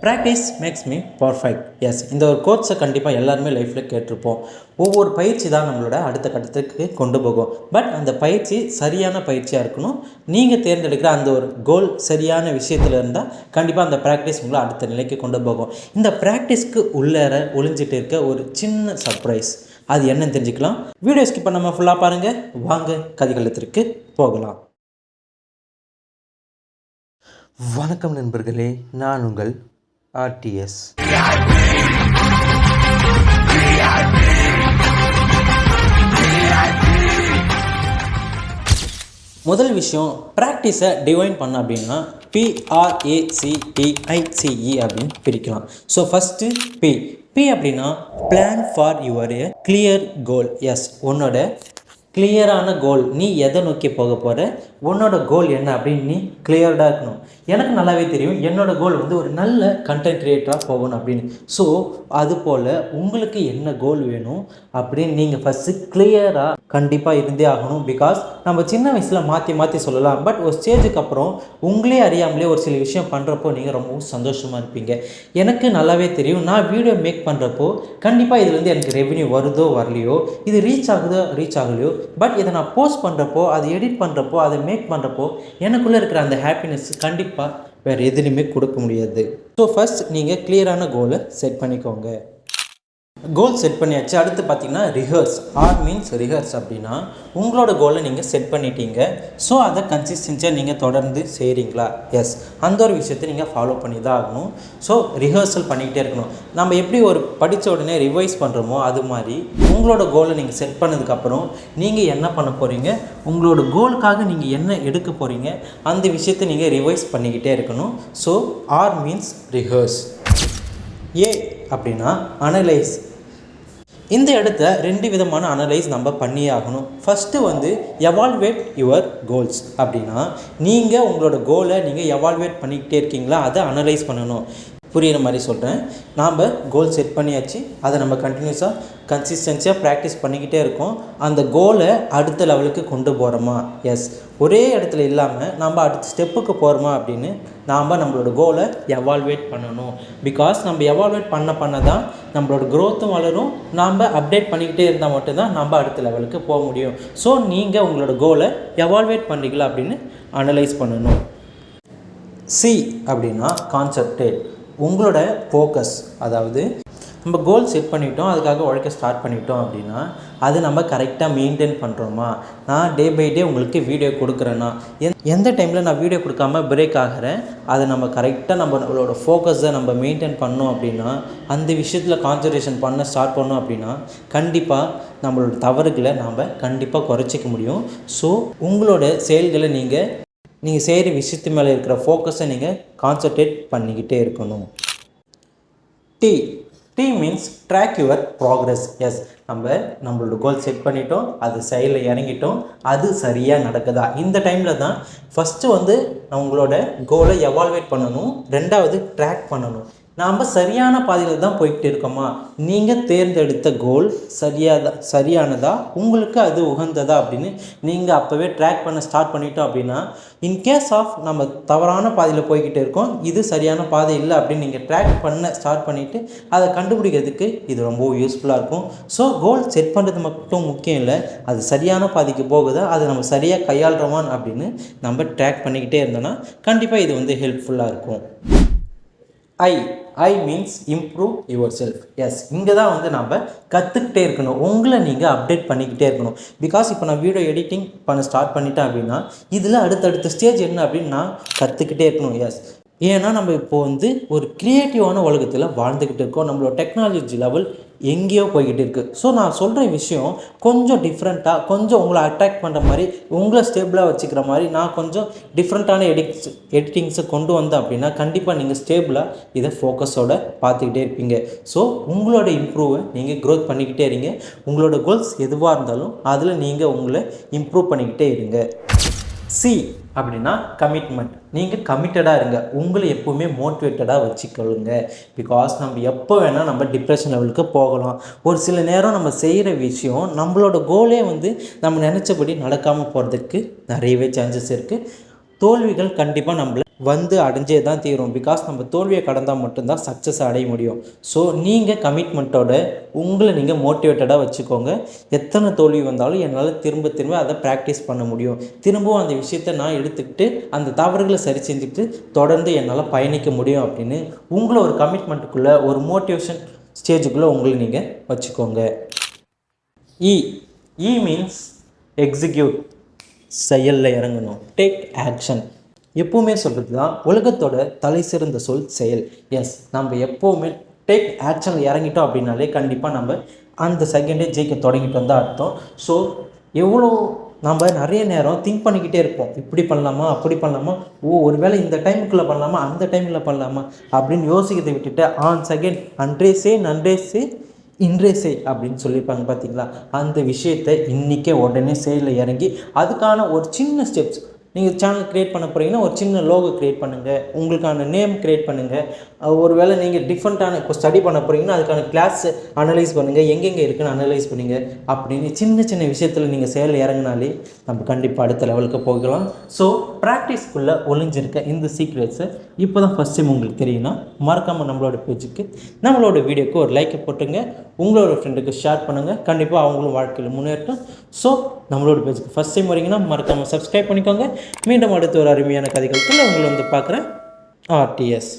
Practice makes me perfect. Yes, இந்த ஒரு கோட்ஸை கண்டிப்பாக எல்லாருமே லைஃப்பில் கேட்டிருப்போம். ஒவ்வொரு பயிற்சி தான் நம்மளோட அடுத்த கட்டத்துக்கு கொண்டு போகும். பட் அந்த பயிற்சி சரியான பயிற்சியாக இருக்கணும். நீங்கள் தேர்ந்தெடுக்கிற அந்த ஒரு கோல் சரியான விஷயத்தில் இருந்தால் கண்டிப்பாக அந்த ப்ராக்டிஸ் உங்களை அடுத்த நிலைக்கு கொண்டு போகும். இந்த ப்ராக்டிஸ்க்கு உள்ளேற ஒளிஞ்சிட்டு இருக்க ஒரு சின்ன சர்ப்ரைஸ், அது என்னன்னு தெரிஞ்சுக்கலாம். வீடியோ ஸ்கிப் பண்ணாமல் ஃபுல்லாக பாருங்கள். வாங்க கதைகளத்திற்கு போகலாம். வணக்கம் நண்பர்களே, நான் உங்கள் RTS. முதல் விஷயம், ப்ராக்டிஸை டிவைன் பண்ண அப்படின்னா PRACTICE அப்படின்னு பிரிக்கலாம். ஸோ ஃபஸ்ட்டு பி அப்படின்னா plan for your clear goal. Yes, உன்னோட கிளியரான கோல். நீ எதை நோக்கி போக போகிற, உன்னோட கோல் என்ன அப்படின்னு நீ கிளியர்டாக இருக்கணும். எனக்கு நல்லாவே தெரியும் என்னோடய கோல் வந்து ஒரு நல்ல கண்டென்ட் க்ரியேட்டராக போகணும் அப்படின்னு. ஸோ அதுபோல் உங்களுக்கு என்ன கோல் வேணும் அப்படின்னு நீங்கள் ஃபஸ்ட்டு கிளியராக கண்டிப்பாக இருந்தே ஆகணும். பிகாஸ் நம்ம சின்ன வயசில் மாற்றி சொல்லலாம். பட் ஒரு ஸ்டேஜுக்கு அப்புறம் உங்களே அறியாமலே ஒரு சில விஷயம் பண்ணுறப்போ நீங்கள் ரொம்பவும் சந்தோஷமாக இருப்பீங்க. எனக்கு நல்லாவே தெரியும், நான் வீடியோ மேக் பண்ணுறப்போ கண்டிப்பாக இதுலேருந்து எனக்கு ரெவென்யூ வருதோ வரலையோ, இது ரீச் ஆகலையோ, பட் இதை நான் போஸ்ட் பண்ணுறப்போ, அதை எடிட் பண்ணுறப்போ, அதை மேக் பண்ணுறப்போ எனக்குள்ளே இருக்கிற அந்த ஹாப்பினஸ் கண்டிப்பாக வேறு எதுலையுமே கொடுக்க முடியாது. ஸோ ஃபஸ்ட் நீங்கள் கிளியரான கோலை செட் பண்ணிக்கோங்க. கோல் செட் பண்ணியாச்சு. அடுத்து பார்த்தீங்கன்னா ரிஹர்ஸ் அப்படின்னா உங்களோட கோலை நீங்கள் செட் பண்ணிட்டீங்க. ஸோ அதை கன்சிஸ்டன்சியாக நீங்கள் தொடர்ந்து செய்கிறீங்களா? எஸ், அந்த ஒரு விஷயத்தை நீங்கள் ஃபாலோ பண்ணி தான் ஆகணும். ஸோ ரிஹர்சல் பண்ணிக்கிட்டே இருக்கணும். நம்ம எப்படி ஒரு படித்த உடனே ரிவைஸ் பண்ணுறோமோ அது மாதிரி உங்களோட கோலை நீங்கள் செட் பண்ணதுக்கப்புறம் நீங்கள் என்ன பண்ண போகிறீங்க, உங்களோட கோலுக்காக நீங்கள் என்ன எடுக்க போகிறீங்க, அந்த விஷயத்தை நீங்கள் ரிவைஸ் பண்ணிக்கிட்டே இருக்கணும். So rehearse. அப்படின்னா அனலைஸ். இந்த இடத்த ரெண்டு விதமான அனலைஸ் நம்ம பண்ணியே ஆகணும். ஃபஸ்ட்டு வந்து எவால்வேட் யுவர் கோல்ஸ். அப்படின்னா நீங்கள் உங்களோட கோலை நீங்கள் எவால்வேட் பண்ணிக்கிட்டே இருக்கீங்களா, அதை அனலைஸ் பண்ணணும். புரிகிற மாதிரி சொல்கிறேன். நாம் கோல் செட் பண்ணியாச்சு, அதை நம்ம கன்சிஸ்டன்சியாக ப்ராக்டிஸ் பண்ணிக்கிட்டே இருக்கோம். அந்த கோலை அடுத்த லெவலுக்கு கொண்டு போகிறோமா? எஸ், ஒரே இடத்துல இல்லாமல் நம்ம அடுத்த ஸ்டெப்புக்கு போகிறோமா அப்படின்னு நாம் நம்மளோட கோலை எவால்வேட் பண்ணணும். பிகாஸ் நம்ம எவால்வேட் பண்ண தான் நம்மளோட க்ரோத்தும் வளரும். நாம் அப்டேட் பண்ணிக்கிட்டே இருந்தால் மட்டும்தான் நம்ம அடுத்த லெவலுக்கு போக முடியும். ஸோ நீங்கள் உங்களோட கோலை எவால்வேட் பண்ணுறீங்களா அப்படின்னு அனலைஸ் பண்ணணும். அப்படின்னா கான்செப்டேட். உங்களோட ஃபோக்கஸ், அதாவது நம்ம கோல் செட் பண்ணிட்டோம், அதுக்காக உழைக்க ஸ்டார்ட் பண்ணிட்டோம் அப்படின்னா அது நம்ம கரெக்டாக மெயின்டைன் பண்ணுறோமா? நான் டே பை டே உங்களுக்கு வீடியோ கொடுக்குறேன்னா எந்த டைமில் நான் வீடியோ கொடுக்காம பிரேக் ஆகிறேன், அதை நம்ம கரெக்டாக நம்மளோட ஃபோக்கஸை நம்ம மெயின்டைன் பண்ணோம் அப்படின்னா, அந்த விஷயத்தில் கான்சன்ட்ரேஷன் பண்ண ஸ்டார்ட் பண்ணோம் அப்படின்னா கண்டிப்பாக நம்மளோட தவறுகளை நாம் கண்டிப்பாக குறைச்சிக்க முடியும். ஸோ உங்களோட செயல்களை நீங்கள் செய்கிற விஷயத்து மேலே இருக்கிற ஃபோக்கஸை நீங்கள் கான்சன்ட்ரேட் பண்ணிக்கிட்டே இருக்கணும். T means track your progress. Yes, நம்மளோட கோல் செட் பண்ணிட்டோம், அது செயலில் இறங்கிட்டோம், அது சரியாக நடக்குதா? இந்த டைமில் தான் ஃபஸ்ட்டு வந்து உங்களோட கோலை எவால்வேட் பண்ணணும், ரெண்டாவது ட்ராக் பண்ணணும். நாம் சரியான பாதையில் தான் போய்கிட்டு இருக்கோமா? நீங்கள் தேர்ந்தெடுத்த கோல் சரியானதா, உங்களுக்கு அது உகந்ததா அப்படின்னு நீங்கள் அப்போவே ட்ராக் பண்ண ஸ்டார்ட் பண்ணிட்டோம் அப்படின்னா, இன்கேஸ் ஆஃப் நம்ம தவறான பாதையில் போய்கிட்டு இருக்கோம், இது சரியான பாதை இல்லை அப்படின்னு நீங்கள் ட்ராக் பண்ண ஸ்டார்ட் பண்ணிவிட்டு அதை கண்டுபிடிக்கிறதுக்கு இது ரொம்ப யூஸ்ஃபுல்லாக இருக்கும். ஸோ கோல் செட் பண்ணுறது மட்டும் முக்கியம் இல்லை, அது சரியான பாதைக்கு போகுதா, அதை நம்ம சரியாக கையாளுறோமான்னு அப்படின்னு நம்ம ட்ராக் பண்ணிக்கிட்டே இருந்தோன்னா கண்டிப்பாக இது வந்து ஹெல்ப்ஃபுல்லாக இருக்கும். I means improve your self. Yes, இங்கே தான் வந்து நம்ம கற்றுக்கிட்டே இருக்கணும், உங்களை நீங்கள் அப்டேட் பண்ணிக்கிட்டே இருக்கணும். பிகாஸ் இப்போ நான் வீடியோ எடிட்டிங் பண்ண ஸ்டார்ட் பண்ணிட்டேன் அப்படின்னா இதில் அடுத்தடுத்த ஸ்டேஜ் என்ன அப்படின்னு நான் கற்றுக்கிட்டே இருக்கணும். எஸ், ஏன்னா நம்ம இப்போது வந்து ஒரு க்ரியேட்டிவான உலகத்தில் வாழ்ந்துக்கிட்டு இருக்கோம். நம்மளோட டெக்னாலஜி லெவல் எங்கேயோ போய்கிட்டு இருக்குது. ஸோ நான் சொல்கிற விஷயம் கொஞ்சம் டிஃப்ரெண்ட்டாக, கொஞ்சம் உங்களை அட்ராக்ட் பண்ணுற மாதிரி, உங்களை ஸ்டேபிளாக வச்சுக்கிற மாதிரி நான் கொஞ்சம் டிஃப்ரெண்ட்டான எடிட்டிங்ஸை கொண்டு வந்தேன் அப்படின்னா கண்டிப்பாக நீங்கள் ஸ்டேபிளாக இதை ஃபோக்கஸோடு பார்த்துக்கிட்டே இருப்பீங்க. ஸோ உங்களோட இம்ப்ரூவை நீங்கள் க்ரோத் பண்ணிக்கிட்டே இருங்க. உங்களோட கோல்ஸ் எதுவாக இருந்தாலும் அதில் நீங்கள் உங்களை இம்ப்ரூவ் பண்ணிக்கிட்டே இருங்க. அப்படின்னா கமிட்மெண்ட். நீங்கள் கமிட்டடாக இருங்க, உங்களை எப்போவுமே மோட்டிவேட்டடாக வச்சுக்கொள்ளுங்க. பிகாஸ் நம்ம எப்போ வேணால் நம்ம டிப்ரெஷன் லெவலுக்கு போகலாம். ஒரு சில நேரம் நம்ம செய்கிற விஷயம் நம்மளோட கோலே வந்து நம்ம நினச்சபடி நடக்காமல் போகிறதுக்கு நிறையவே சான்சஸ் இருக்குது. தோல்விகள் கண்டிப்பாக நம்மள வந்து அடைஞ்சே தான் தீரும். பிகாஸ் நம்ம தோல்வியை கடந்தால் மட்டும்தான் சக்ஸஸ் அடைய முடியும். ஸோ நீங்கள் கமிட்மெண்ட்டோட உங்களை நீங்கள் மோட்டிவேட்டடாக வச்சுக்கோங்க. எத்தனை தோல்வி வந்தாலும் என்னால் திரும்ப திரும்ப அதை ப்ராக்டிஸ் பண்ண முடியும், திரும்பவும் அந்த விஷயத்தை நான் எடுத்துக்கிட்டு அந்த தவறுகளை சரி செஞ்சுட்டு தொடர்ந்து என்னால் பயணிக்க முடியும் அப்படின்னு உங்களை ஒரு கமிட்மெண்ட்டுக்குள்ளே ஒரு மோட்டிவேஷன் ஸ்டேஜுக்குள்ளே உங்களை நீங்கள் வச்சுக்கோங்க. இ மீன்ஸ் எக்ஸிக்யூட், செயலில் இறங்கணும். Take action. எப்போவுமே சொல்கிறது தான் உலகத்தோட தலை சிறந்த சொல் செயல். எஸ், நம்ம எப்போவுமே டேக் ஆக்ஷனில் இறங்கிட்டோம் அப்படின்னாலே கண்டிப்பாக நம்ம அந்த செகண்டே ஜெயிக்க தொடங்கிட்டோம் தான் அர்த்தம். ஸோ எவ்வளோ நம்ம நிறைய நேரம் திங்க் பண்ணிக்கிட்டே இருப்போம், இப்படி பண்ணலாமா அப்படி பண்ணலாமா, ஒருவேளை இந்த டைமுக்குள்ளே பண்ணலாமா அந்த டைமில் பண்ணலாமா அப்படின்னு யோசிக்கிறதை விட்டுட்டு ஆன் செகண்ட் நன்றே சே இன்றே செய் அப்படின்னு சொல்லியிருப்பாங்க பார்த்தீங்களா. அந்த விஷயத்தை இன்றைக்கே உடனே செயலில் இறங்கி அதுக்கான ஒரு சின்ன ஸ்டெப்ஸ். நீங்கள் சேனல் க்ரியேட் பண்ண போகிறீங்கன்னா ஒரு சின்ன லோகோ க்ரியேட் பண்ணுங்கள், உங்களுக்கான நேம் க்ரியேட் பண்ணுங்கள். ஒருவேளை நீங்கள் டிஃப்ரெண்ட்டான இப்போ ஸ்டடி பண்ண போகிறீங்கன்னா அதுக்கான கிளாஸ் அனலைஸ் பண்ணுங்கள், எங்கெங்கே இருக்குன்னு அனலைஸ் பண்ணுங்கள். அப்படின்னு சின்ன சின்ன விஷயத்தில் நீங்கள் செயலில் இறங்கினாலே நம்ம கண்டிப்பாக அடுத்த லெவலுக்கு போகலாம். ஸோ ப்ராக்டிஸ்க்குள்ளே ஒளிஞ்சிருக்க இந்த சீக்ரெட்ஸை இப்போ தான் ஃபஸ்ட் டைம் உங்களுக்கு தெரியும்னா மறக்காமல் நம்மளோட பேஜுக்கு நம்மளோட வீடியோக்கு ஒரு லைக்கை போட்டுங்க, உங்களோட ஃப்ரெண்டுக்கு ஷேர் பண்ணுங்கள். கண்டிப்பாக அவங்களும் வாழ்க்கையில் முன்னேறட்டும். ஸோ நம்மளோட பேஜுக்கு ஃபஸ்ட் டைம் வரீங்கன்னா மறக்காமல் சப்ஸ்கிரைப் பண்ணிக்கோங்க. மீண்டும் அடுத்த ஒரு அருமையான கதைகளுக்குள்ள உங்களை வந்து பார்க்குறேன். RTS.